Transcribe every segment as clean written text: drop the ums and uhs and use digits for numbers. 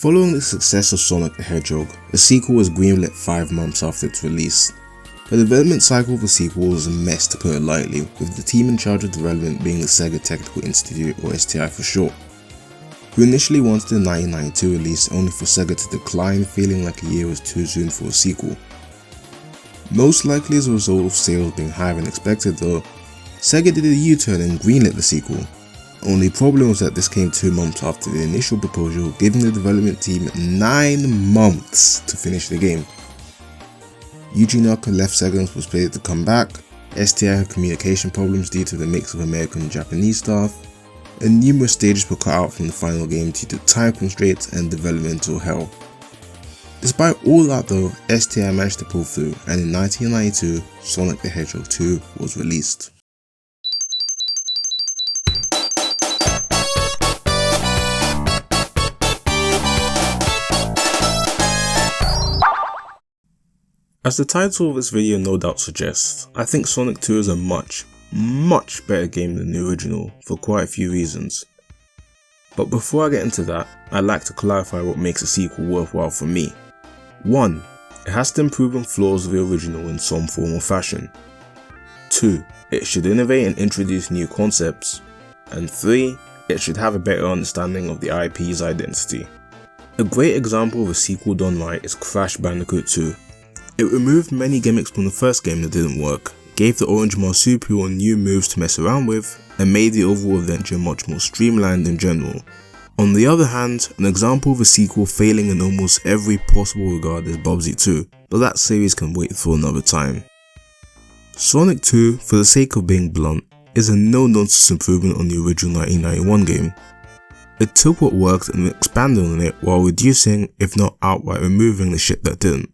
Following the success of Sonic the Hedgehog, a sequel was greenlit 5 months after its release. The development cycle of the sequel was a mess, to put it lightly, with the team in charge of development being the Sega Technical Institute, or STI for short, who initially wanted the 1992 release only for Sega to decline, feeling like a year was too soon for a sequel. Most likely as a result of sales being higher than expected though, Sega did a U-turn and greenlit the sequel. Only problem was that this came 2 months after the initial proposal, giving the development team 9 months to finish the game. Yuji Naka left Sega and was slated to come back. STI had communication problems due to the mix of American and Japanese staff, and numerous stages were cut out from the final game due to time constraints and developmental hell. Despite all that though, STI managed to pull through, and in 1992, Sonic the Hedgehog 2 was released. As the title of this video no doubt suggests, I think Sonic 2 is a much better game than the original for quite a few reasons. But before I get into that, I'd like to clarify what makes a sequel worthwhile for me. 1. It has to improve on flaws of the original in some form or fashion. 2. It should innovate and introduce new concepts. And 3. It should have a better understanding of the IP's identity. A great example of a sequel done right is Crash Bandicoot 2. It removed many gimmicks from the first game that didn't work, gave the orange marsupial new moves to mess around with, and made the overall adventure much more streamlined in general. On the other hand, an example of a sequel failing in almost every possible regard is Bubsy 2, but that series can wait for another time. Sonic 2, for the sake of being blunt, is a no-nonsense improvement on the original 1991 game. It took what worked and expanded on it while reducing, if not outright removing, the shit that didn't.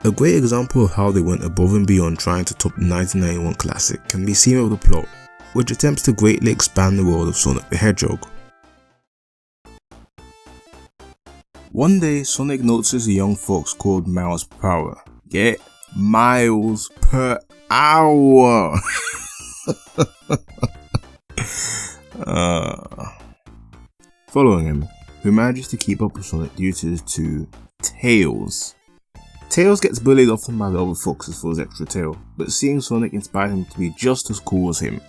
A great example of how they went above and beyond trying to top the 1991 classic can be seen with the plot, which attempts to greatly expand the world of Sonic the Hedgehog. One day, Sonic notices a young fox called Miles per Hour. Get miles per hour! Following him, who manages to keep up with Sonic due to his 2 tails. Tails gets bullied often by the other foxes for his extra tail, but seeing Sonic inspired him to be just as cool as him.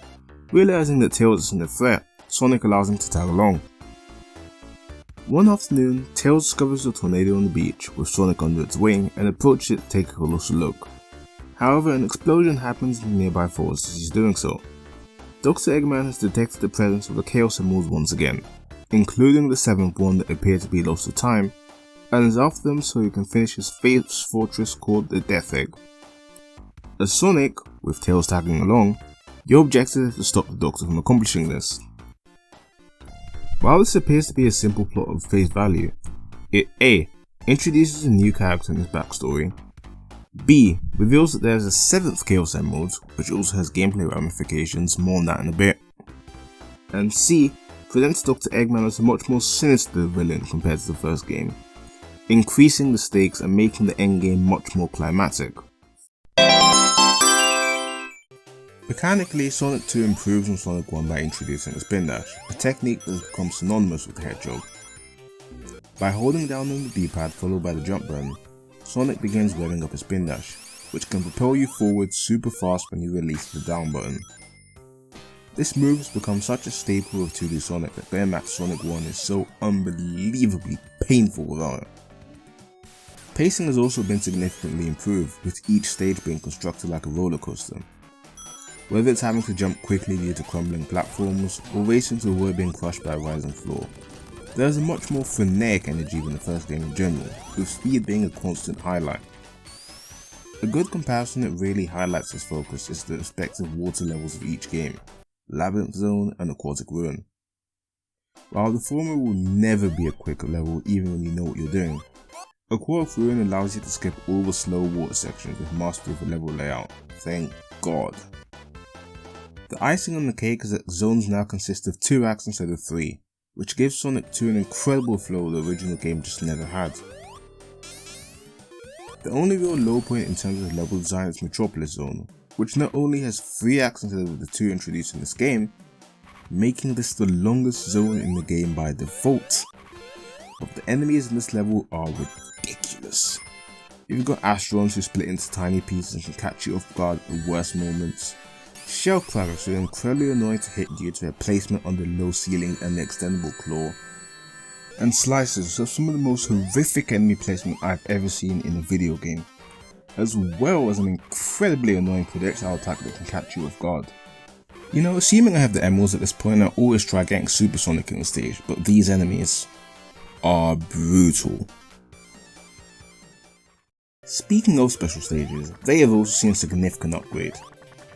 Realizing that Tails isn't a threat, Sonic allows him to tag along. One afternoon, Tails discovers a tornado on the beach with Sonic under its wing and approaches it to take a closer look. However, an explosion happens in the nearby forest as he's doing so. Dr. Eggman has detected the presence of the Chaos Emeralds once again, including the 7th one that appeared to be lost to time, and is after them so he can finish his famous fortress called the Death Egg. As Sonic, with Tails tagging along, your objective is to stop the Doctor from accomplishing this. While this appears to be a simple plot of face value, it A. introduces a new character in his backstory, B. reveals that there is a 7th Chaos Emerald, which also has gameplay ramifications, more on that in a bit, and C. presents Dr. Eggman as a much more sinister villain compared to the first game, increasing the stakes and making the endgame much more climactic. Mechanically, Sonic 2 improves on Sonic 1 by introducing a spin dash, a technique that has become synonymous with the Hedgehog. By holding down on the D-pad followed by the jump button, Sonic begins revving up a spin dash, which can propel you forward super fast when you release the down button. This move has become such a staple of 2D Sonic that Baymax Sonic 1 is so unbelievably painful without it. Pacing has also been significantly improved, with each stage being constructed like a roller coaster. Whether it's having to jump quickly due to crumbling platforms, or racing to avoid being crushed by a rising floor, there is a much more frenetic energy than the first game in general, with speed being a constant highlight. A good comparison that really highlights this focus is the respective water levels of each game, Labyrinth Zone and Aquatic Ruin. While the former will never be a quick level even when you know what you're doing, Aquatic Ruin allows you to skip all the slow water sections with mastery of the level layout, thank God. The icing on the cake is that zones now consist of 2 acts instead of 3, which gives Sonic 2 an incredible flow the original game just never had. The only real low point in terms of level design is Metropolis Zone, which not only has 3 acts instead of the 2 introduced in this game, making this the longest zone in the game by default. but the enemies in this level are ridiculous. You've got Astrons who split into tiny pieces and can catch you off guard at the worst moments. Shell Crackers who are incredibly annoying to hit due to their placement on the low ceiling and the extendable claw. And Slicers who have some of the most horrific enemy placement I've ever seen in a video game, as well as an incredibly annoying projectile attack that can catch you off guard. You know, assuming I have the emeralds at this point, I always try getting Supersonic in the stage, but these enemies are brutal. Speaking of special stages, they have also seen a significant upgrade.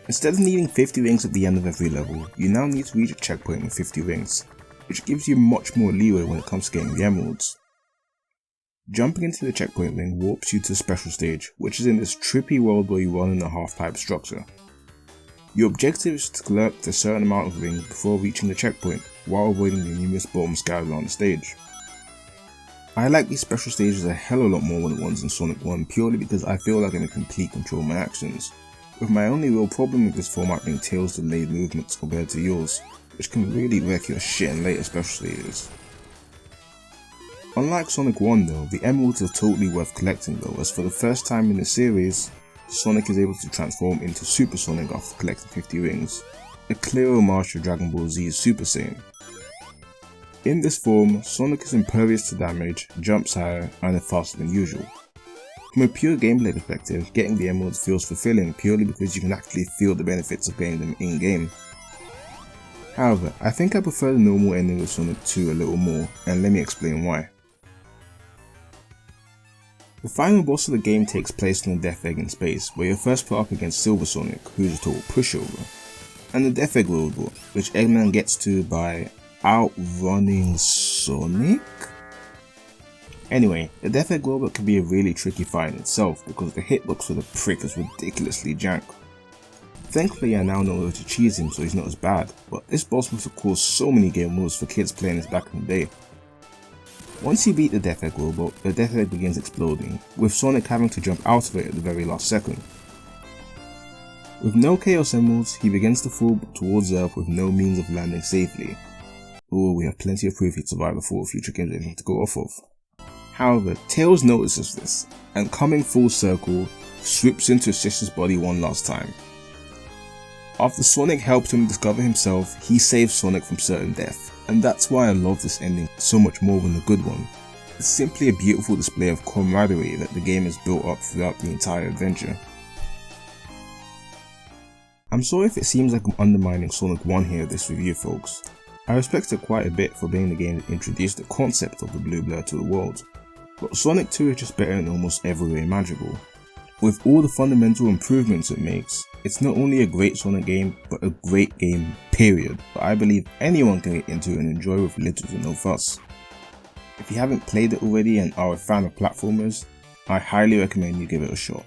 Instead of needing 50 rings at the end of every level, you now need to reach a checkpoint with 50 rings, which gives you much more leeway when it comes to getting the emeralds. Jumping into the checkpoint ring warps you to the special stage, which is in this trippy world where you run in a half-pipe structure. Your objective is to collect a certain amount of rings before reaching the checkpoint, while avoiding the numerous bombs scattered around the stage. I like these special stages a hell of a lot more than the ones in Sonic 1 purely because I feel like I'm in complete control of my actions, with my only real problem with this format being Tails' delayed movements compared to yours, which can really wreck your shit in later special stages. Unlike Sonic 1 though, the emeralds are totally worth collecting though, as for the first time in the series, Sonic is able to transform into Super Sonic after collecting 50 rings, a clear homage to Dragon Ball Z's Super Saiyan. In this form, Sonic is impervious to damage, jumps higher, and is faster than usual. From a pure gameplay perspective, getting the emeralds feels fulfilling purely because you can actually feel the benefits of getting them in-game. However, I think I prefer the normal ending of Sonic 2 a little more, and let me explain why. The final boss of the game takes place on a Death Egg in space, where you're first put up against Silver Sonic, who's a total pushover, and the Death Egg robot, which Eggman gets to by outrunning Sonic? Anyway, the Death Egg robot can be a really tricky fight in itself because the hitbox for the prick is ridiculously jank. Thankfully I now know where to cheese him so he's not as bad, but this boss must have caused so many game moves for kids playing this back in the day. Once you beat the Death Egg robot, the Death Egg begins exploding, with Sonic having to jump out of it at the very last second. With no Chaos Emeralds, he begins to fall towards Earth with no means of landing safely. Oh, we have plenty of proof he'd survive before a future game to go off of. However, Tails notices this, and coming full circle, swoops into his sister's body one last time. After Sonic helped him discover himself, he saves Sonic from certain death, and that's why I love this ending so much more than the good one. It's simply a beautiful display of camaraderie that the game has built up throughout the entire adventure. I'm sorry if it seems like I'm undermining Sonic 1 here with this review folks. I respect it quite a bit for being the game that introduced the concept of the blue blur to the world, but Sonic 2 is just better in almost every way imaginable. With all the fundamental improvements it makes, it's not only a great Sonic game, but a great game period that I believe anyone can get into and enjoy with little to no fuss. If you haven't played it already and are a fan of platformers, I highly recommend you give it a shot.